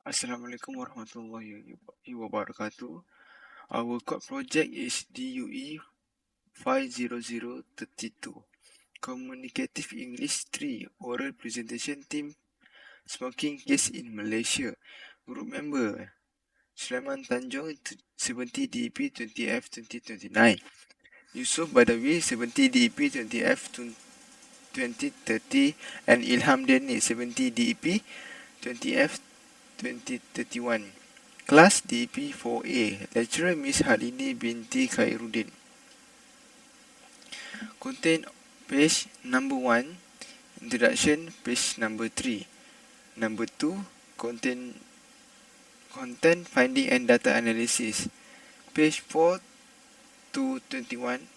Assalamualaikum warahmatullahi wabarakatuh. Our code project is DUE 50032. Communicative English 3 Oral Presentation Team Smoking Case in Malaysia. Group member Sulaiman Tanjung 70 DP 20F 2029. Yusuf Badawi 70 DP 20F 2030 and Ilham Deni 70 DP 20F 2031. Kelas DP4A. Lecturer Miss Halini binti Khairuddin. Content page number 1. Introduction page number 3. Number 2. Content finding and data analysis. Page 4 to 21.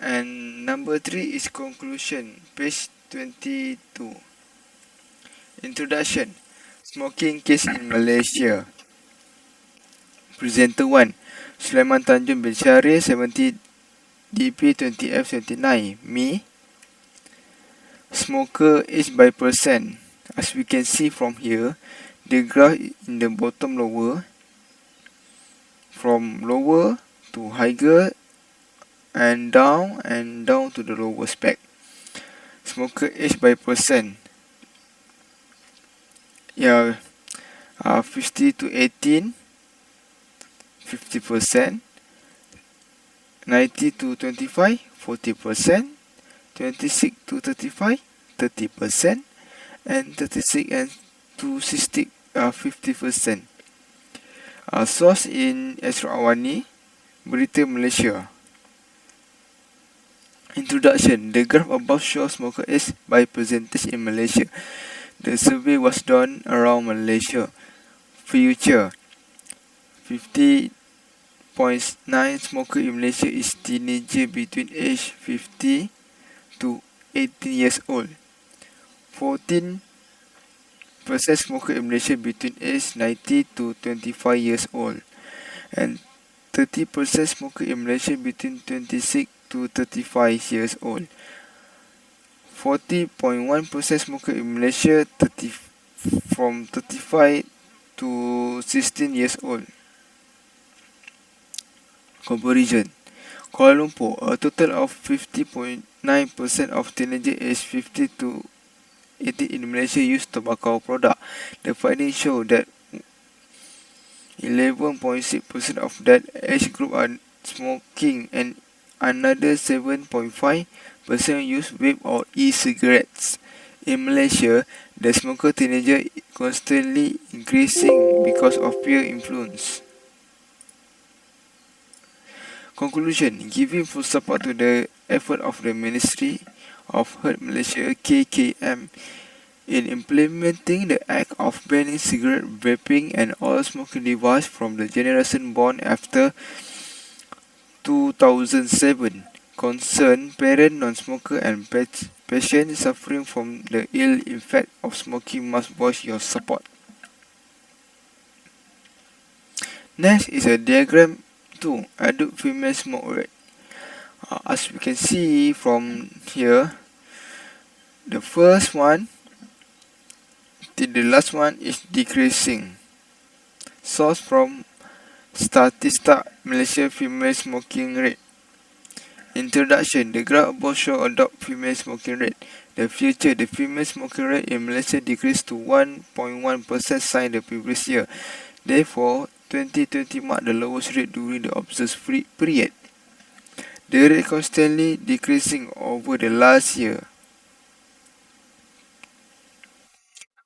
And number 3 is conclusion. Page 22. Introduction. Smoking case in Malaysia. Presenter 1. Sulaiman Tanjung bin Syahrir 70 DP 20F29. Me. Smoker age by percent. As we can see from here, the graph in the bottom lower, from lower to higher and down to the lower spec. Smoker age by percent. Yeah, 50 to 18, 50%. 90 to 25, 40%. 26 to 35, 30%. And 36 and to 60, 50%. Source in Ashraf Awani, Berita Malaysia. Introduction. The graph above shows smoker age by percentage in Malaysia. The survey was done around Malaysia. Future. 50.9 smoker in Malaysia is teenager between age 50 to 18 years old. 14% smoker in Malaysia between age 90 to 25 years old. And 30% smoker in Malaysia between 26 to 35 years old. 40.1% smoker in Malaysia from 35 to 16 years old. Comparison. Kuala Lumpur, a total of 50.9% of teenager aged 50 to 18 in Malaysia use tobacco product. The findings show that 11.6% of that age group are smoking and another 7.5% use vape or e-cigarettes. In Malaysia, the smoker teenager is constantly increasing because of peer influence. Conclusion. Giving full support to the effort of the Ministry of Health Malaysia KKM in implementing the act of banning cigarette, vaping and all smoking devices from the generation born after 2007. Concern parent, non-smoker and patients suffering from the ill effect of smoking must voice your support. Next is a diagram 2. Adult female smoke rate. As we can see from here, the first one till the last one is decreasing. Source from Statista Malaysia female smoking rate. Introduction. The graph above shows adult female smoking rate. The future, the female smoking rate in Malaysia decreased to 1.1% since the previous year. Therefore, 2020 marked the lowest rate during the observed period. The rate constantly decreasing over the last year.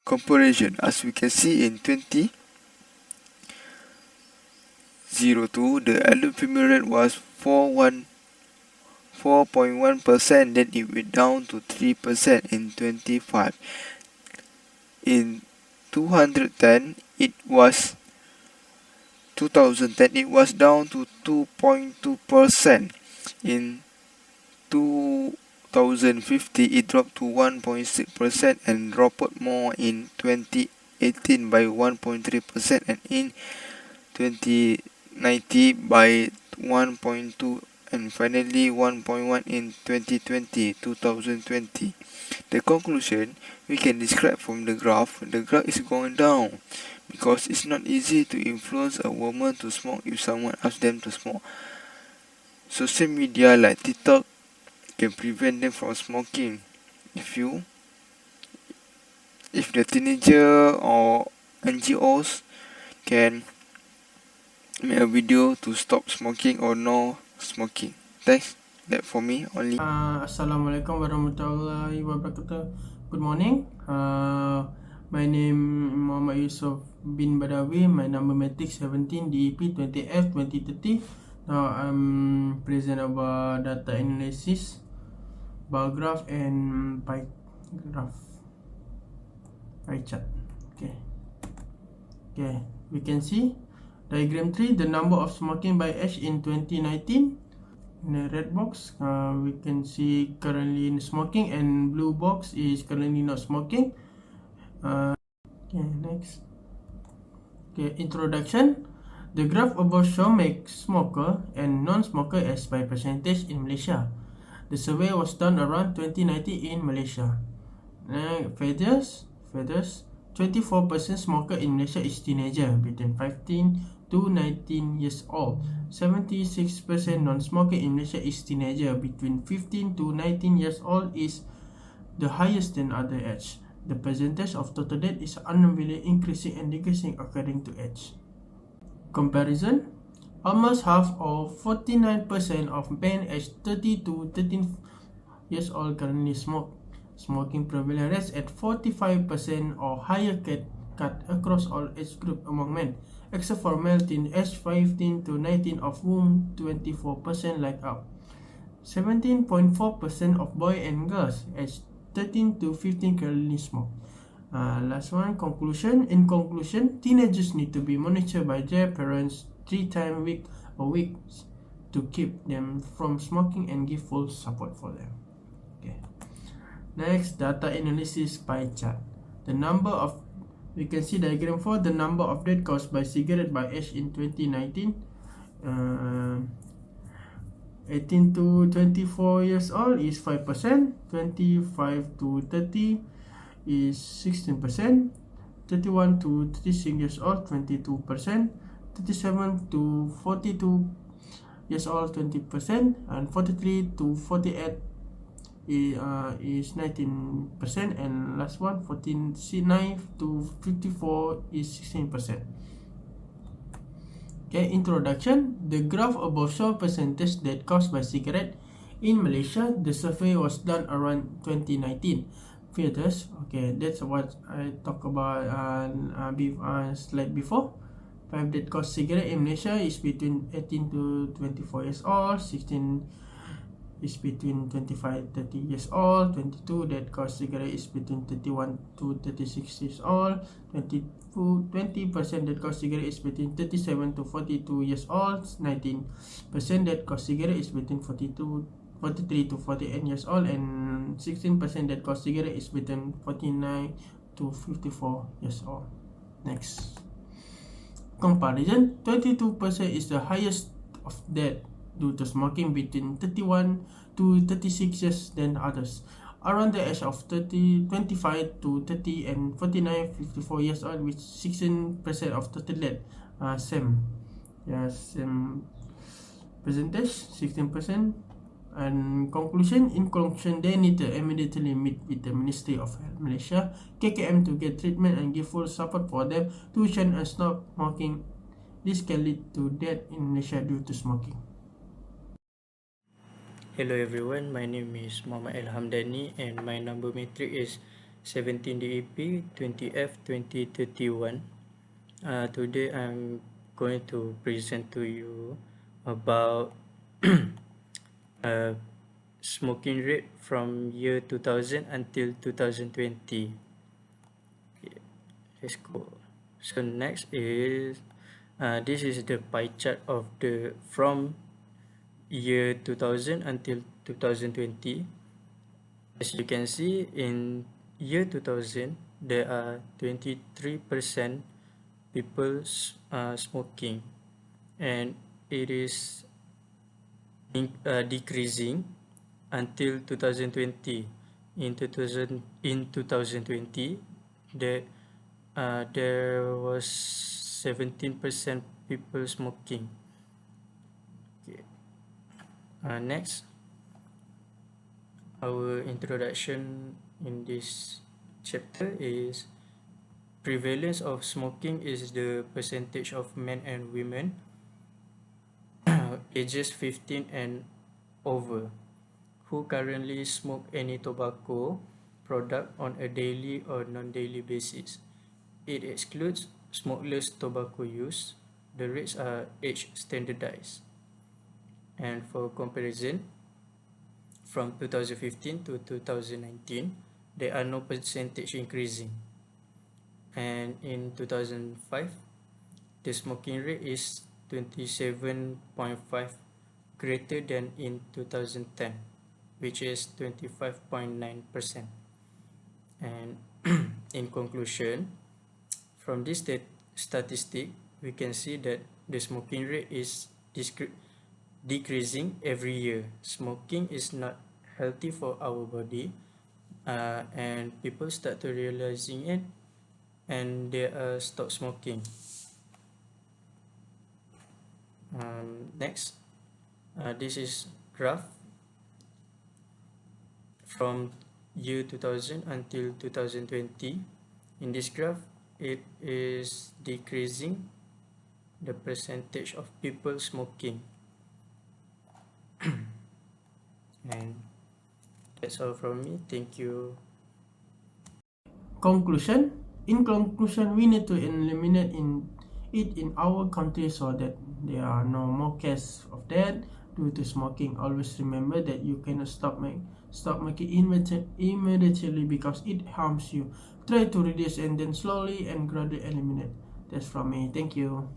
Comparison. As we can see in 2002, the adult female rate was 4.1%, then it went down to 3% in 25. In 2010, it was down to 2.2%. In 2050, it dropped to 1.6% and dropped more in 2018 by 1.3% and in 2019 by 1.2% and finally 1.1% in 2020. The conclusion we can describe from the graph is going down because it's not easy to influence a woman to smoke if someone asks them to smoke. Social media like TikTok can prevent them from smoking. If the teenager or NGOs can make a video to stop smoking or no smoking. Thanks. That for me only. Assalamualaikum warahmatullahi wabarakatuh. Good morning. My name Muhammad Yusuf bin Badawi. My number matrix 17 DEP 20F 2030. Now I'm present about data analysis, bar graph and pie chart. Okay. We can see diagram 3. The number of smoking by age in 2019. In the red box, we can see currently smoking, and blue box is currently not smoking. Okay, next. Okay, introduction. The graph above show makes smoker and non-smoker as by percentage in Malaysia. The survey was done around 2019 in Malaysia. Feathers. 24% smoker in Malaysia is teenager between 15 to 19 years old. 76% non-smoker in Malaysia is teenager between 15 to 19 years old is the highest than other age. The percentage of total death is unevenly increasing and decreasing according to age. Comparison. Almost half or 49% of men aged 30 to 13 years old currently smoke. Smoking prevalence rates at 45% or higher cut across all age group among men, except for male teen aged 15 to 19, of whom 24% light up. 17.4% of boys and girls aged 13 to 15 currently smoke. Last one, conclusion. In conclusion, teenagers need to be monitored by their parents 3 times a week to keep them from smoking and give full support for them. Okay. Next, data analysis pie chart. We can see diagram 4. The number of death caused by cigarette by age in 2019. 18 to 24 years old is 5%. 25 to 30 is 16%. 31 to 36 years old 22%. 37 to 42 years old 20%. And 43 to 48 is 19%, and last one 49 to 54 is 16%. Okay, introduction. The graph above shows percentage death caused by cigarette in Malaysia. The survey was done around 2019. Filters. Okay, that's what I talked about slide before. 5 death caused cigarette in Malaysia is between 18 to 24 years old. 16 is between 25-30 years old. 22 that cause cigarette is between 31 to 36 years old. 20% that cause cigarette is between 37 to 42 years old. 19% that cause cigarette is between 43 to 48 years old, and 16% that cause cigarette is between 49 to 54 years old. Next. Comparison. 22% is the highest of death due to smoking between 31 to 36 years than others. Around the age of 25 to 30 and 49, 54 years old, with 16% of total death. Same percentage, 16%. And conclusion. In conclusion, they need to immediately meet with the Ministry of Health Malaysia, KKM, to get treatment and give full support for them to shun and stop smoking. This can lead to death in Malaysia due to smoking. Hello everyone, my name is Muhammad Hamdani and my number matrix is 17 DEP 20F 2031. Today I'm going to present to you about smoking rate from year 2000 until 2020. Let's go. So next is this is the pie chart of the from year 2000 until 2020. As you can see, in year 2000 there are 23% people smoking, and it is decreasing until 2020. in 2020, there was 17% people smoking. Okay. Next, our introduction in this chapter is prevalence of smoking is the percentage of men and women ages 15 and over who currently smoke any tobacco product on a daily or non-daily basis. It excludes smokeless tobacco use. The rates are age standardized. And for comparison, from 2015 to 2019, there are no percentage increasing. And in 2005, the smoking rate is 27.5 greater than in 2010, which is 25.9%. And in conclusion, from this statistic, we can see that the smoking rate is decreasing every year. Smoking is not healthy for our body, and people start to realizing it, and they stop smoking. Next, this is graph from year 2000 until 2020. In this graph, it is decreasing the percentage of people smoking. And that's all from me. Thank you. Conclusion. In conclusion, we need to eliminate it in our country so that there are no more cases of death due to smoking. Always remember that you cannot stop making immediately because it harms you. Try to reduce and then slowly and gradually eliminate. That's from me. Thank you.